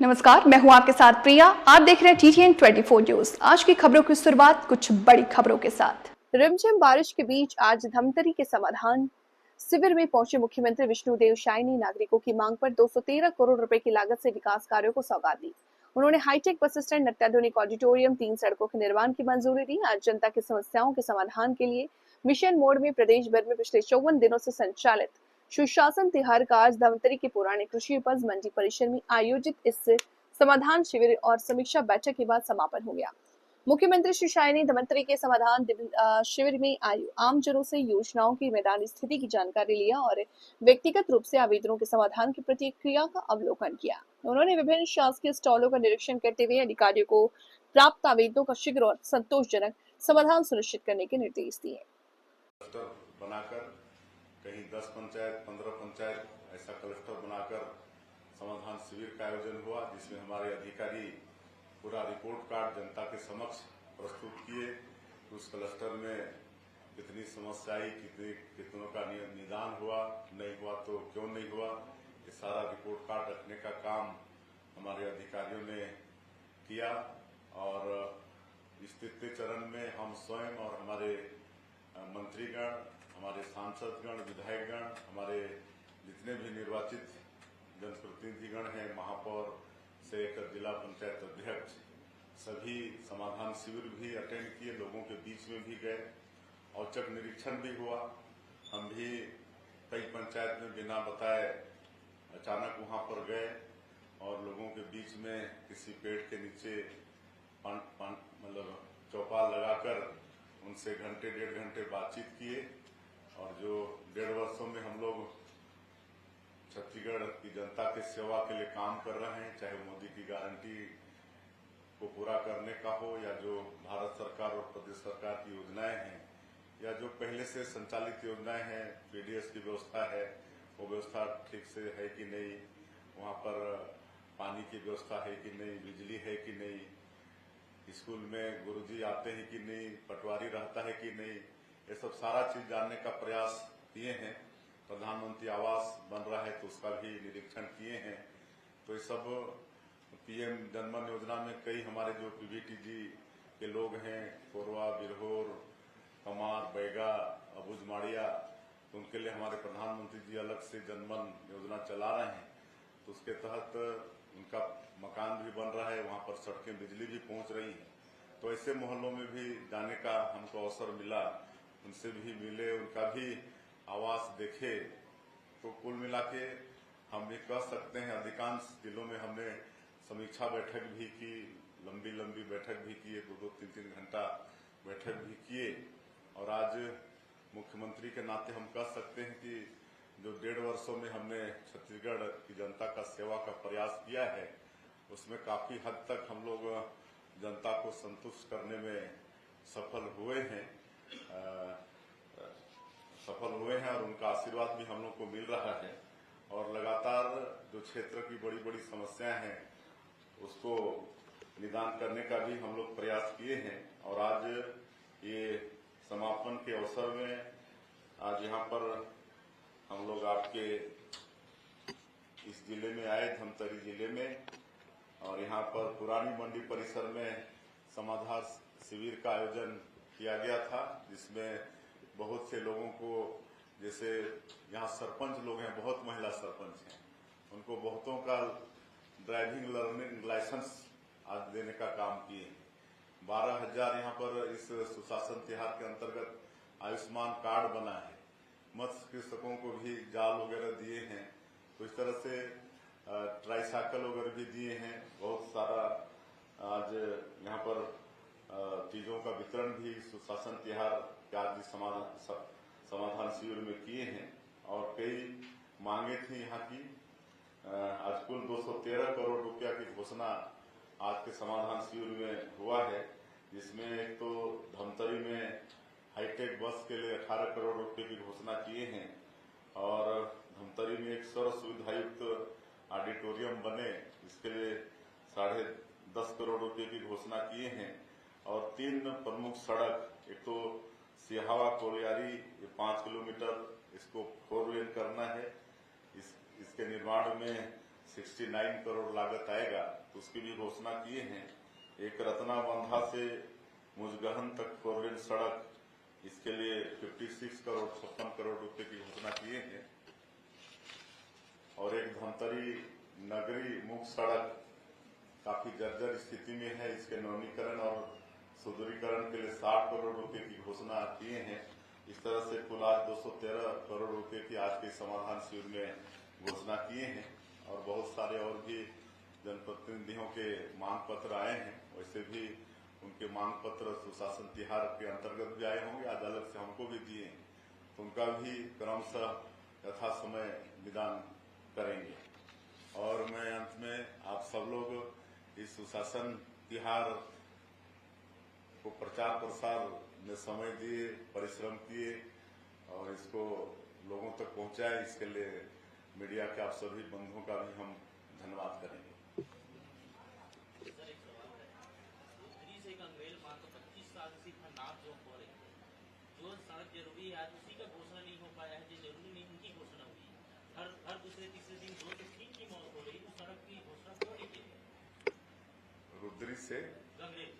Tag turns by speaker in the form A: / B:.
A: नमस्कार, मैं हूं आपके साथ प्रिया। आप देख रहे हैं TTN 24 न्यूज। आज की खबरों की शुरुआत कुछ बड़ी खबरों के साथ। रिमझिम बारिश के बीच आज धमतरी के समाधान शिविर में पहुंचे मुख्यमंत्री विष्णुदेव साय ने नागरिकों की मांग पर 213 करोड़ रुपए की लागत से विकास कार्यों को सौगात दी। उन्होंने हाईटेक बस स्टैंड, अत्याधुनिक ऑडिटोरियम, 3 सड़कों के निर्माण की मंजूरी दी। आज जनता की समस्याओं के समाधान के लिए मिशन मोड में प्रदेश भर में पिछले 54 दिनों से संचालित सुशासन तिहार का आज धमतरी के पुराने कृषि उपज मंडी परिसर में आयोजित इस समाधान शिविर और समीक्षा बैठक के बाद समापन हो गया। मुख्यमंत्री श्री साय ने धमतरी के समाधान शिविर में आमजनों से योजनाओं की मैदानी स्थिति की जानकारी लिया और व्यक्तिगत रूप से आवेदनों के समाधान की प्रतिक्रिया का अवलोकन किया। उन्होंने विभिन्न शासकीय स्टॉलों का निरीक्षण करते हुए अधिकारियों को प्राप्त आवेदनों का शीघ्र और संतोषजनक समाधान सुनिश्चित करने के निर्देश दिए।
B: बनाकर कहीं 10 पंचायत 15 पंचायत ऐसा क्लस्टर बनाकर समाधान शिविर का आयोजन हुआ, जिसमें हमारे अधिकारी पूरा रिपोर्ट कार्ड जनता के समक्ष प्रस्तुत किए। उस क्लस्टर में कितनी समस्या आई, कितनों का निदान हुआ, नहीं हुआ तो क्यों नहीं हुआ, ये सारा रिपोर्ट कार्ड रखने का काम हमारे अधिकारियों ने किया। और इस तृतीय चरण में हम स्वयं और हमारे मंत्रीगण, हमारे सांसदगण, विधायकगण, हमारे जितने भी निर्वाचित जनप्रतिनिधिगण हैं, महापौर से लेकर जिला पंचायत अध्यक्ष, सभी समाधान शिविर भी अटेंड किए, लोगों के बीच में भी गए, औचक निरीक्षण भी हुआ। हम भी कई पंचायत में बिना बताए अचानक वहां पर गए और लोगों के बीच में किसी पेड़ के नीचे मतलब चौपाल लगाकर उनसे घंटे 1.5 घंटे बातचीत किए। और जो 1.5 वर्षों में हम लोग छत्तीसगढ़ की जनता की सेवा के लिए काम कर रहे हैं, चाहे मोदी की गारंटी को पूरा करने का हो या जो भारत सरकार और प्रदेश सरकार की योजनाएं हैं या जो पहले से संचालित योजनाएं हैं, PDS की व्यवस्था है, वो व्यवस्था ठीक से है कि नहीं, वहाँ पर पानी की व्यवस्था है कि नहीं, बिजली है कि नहीं, स्कूल में गुरुजी आते हैं कि नहीं, पटवारी रहता है कि नहीं, ये सब सारा चीज जानने का प्रयास किए हैं। प्रधानमंत्री आवास बन रहा है तो उसका भी निरीक्षण किए हैं। तो ये सब PM जनमन योजना में कई हमारे जो PVTG के लोग हैं, कोरवा, बिरहोर, कमार, बैगा, अबुझमाड़िया, तो उनके लिए हमारे प्रधानमंत्री जी अलग से जनमन योजना चला रहे हैं। तो उसके तहत उनका मकान भी बन रहा है, वहां पर सड़कें, बिजली भी पहुंच रही है। तो ऐसे मोहल्लों में भी जाने का हमको अवसर मिला, उनसे भी मिले, उनका भी आवास देखे। तो कुल मिला के हम भी कह सकते हैं अधिकांश जिलों में हमने समीक्षा बैठक भी की, लंबी लंबी बैठक भी की, 2-2, 3-3 घंटा बैठक भी किए। और आज मुख्यमंत्री के नाते हम कह सकते हैं कि जो 1.5 वर्षों में हमने छत्तीसगढ़ की जनता का सेवा का प्रयास किया है, उसमें काफी हद तक हम लोग जनता को संतुष्ट करने में सफल हुए हैं और उनका आशीर्वाद भी हम लोग को मिल रहा है। और लगातार जो क्षेत्र की बड़ी बड़ी समस्याएं हैं उसको निदान करने का भी हम लोग प्रयास किए हैं। और आज ये समापन के अवसर में आज यहाँ पर हम लोग आपके इस जिले में आए, धमतरी जिले में, और यहाँ पर पुरानी मंडी परिसर में समाधान शिविर का आयोजन किया गया था, जिसमें बहुत से लोगों को, जैसे यहाँ सरपंच लोग हैं, बहुत महिला सरपंच हैं, उनको बहुतों का ड्राइविंग लर्निंग लाइसेंस आज देने का काम किए। 12,000 यहाँ पर इस सुशासन तिहार के अंतर्गत आयुष्मान कार्ड बना है। मत्स्य कृषकों को भी जाल वगैरह दिए हैं। तो इस तरह से ट्राईसाइकिल वगैरह भी दिए हैं। बहुत सारा आज यहाँ पर चीजों का वितरण भी सुशासन तिहार के आज समाधान शिविर में किए हैं। और कई मांगे थी यहाँ की। आज कुल 213 करोड़ रुपया की घोषणा आज के समाधान शिविर में हुआ है, जिसमें एक तो धमतरी में हाईटेक बस के लिए 18 करोड़ रुपए की घोषणा किए हैं और धमतरी में एक सर्व सुविधायुक्त ऑडिटोरियम बने, इसके लिए 10.5 करोड़ रुपए की घोषणा किए हैं। और 3 प्रमुख सड़क, एक तो सिहावा कोलियारी 5 किलोमीटर, इसको 4 लेन करना है। इसके निर्माण में 69 करोड़ लागत आएगा, तो उसकी भी घोषणा किए हैं। एक रत्नाबंधा से मुजगहन तक 4 लेन सड़क, इसके लिए 56 करोड़ 56 करोड़ रुपए की घोषणा किए हैं। और एक धमतरी नगरी मुख्य सड़क काफी जर्जर स्थिति में है, इसके नवीनीकरण और सुदृढ़ीकरण के लिए 60 करोड़ रुपए की घोषणा किए हैं। इस तरह से कुल आज 213 करोड़ रुपए की आज के समाधान शिविर में घोषणा किए हैं। और बहुत सारे और भी जनप्रतिनिधियों के मांग पत्र आए हैं, वैसे भी उनके मांग पत्र सुशासन तिहार के अंतर्गत भी आए होंगे, आज अलग से हमको भी दिए, तो उनका भी क्रमशः यथा समय निदान करेंगे। और मैं अंत में आप सब लोग इस सुशासन तिहार को प्रचार प्रसार में समय दिए, परिश्रम किए और इसको लोगों तक पहुंचाए, इसके लिए मीडिया के आप सभी बंधुओं का भी हम धन्यवाद करेंगे।
C: सर एक सवाल है, रुद्री से गंगरेल मात्र 25 साल से खंडार जो हो रही है, जो सड़क जरूरी है आज उसी का घोषणा नहीं हो पाया है, जो जरूरी नहीं उनकी घोषणा हुई है। हर दूसरे तीसरे दिन 2 से 3 की मौत हो रही है, उस सड़क की घोषणा क्यों नहीं की है?
B: रुद्री से
C: गंगरेल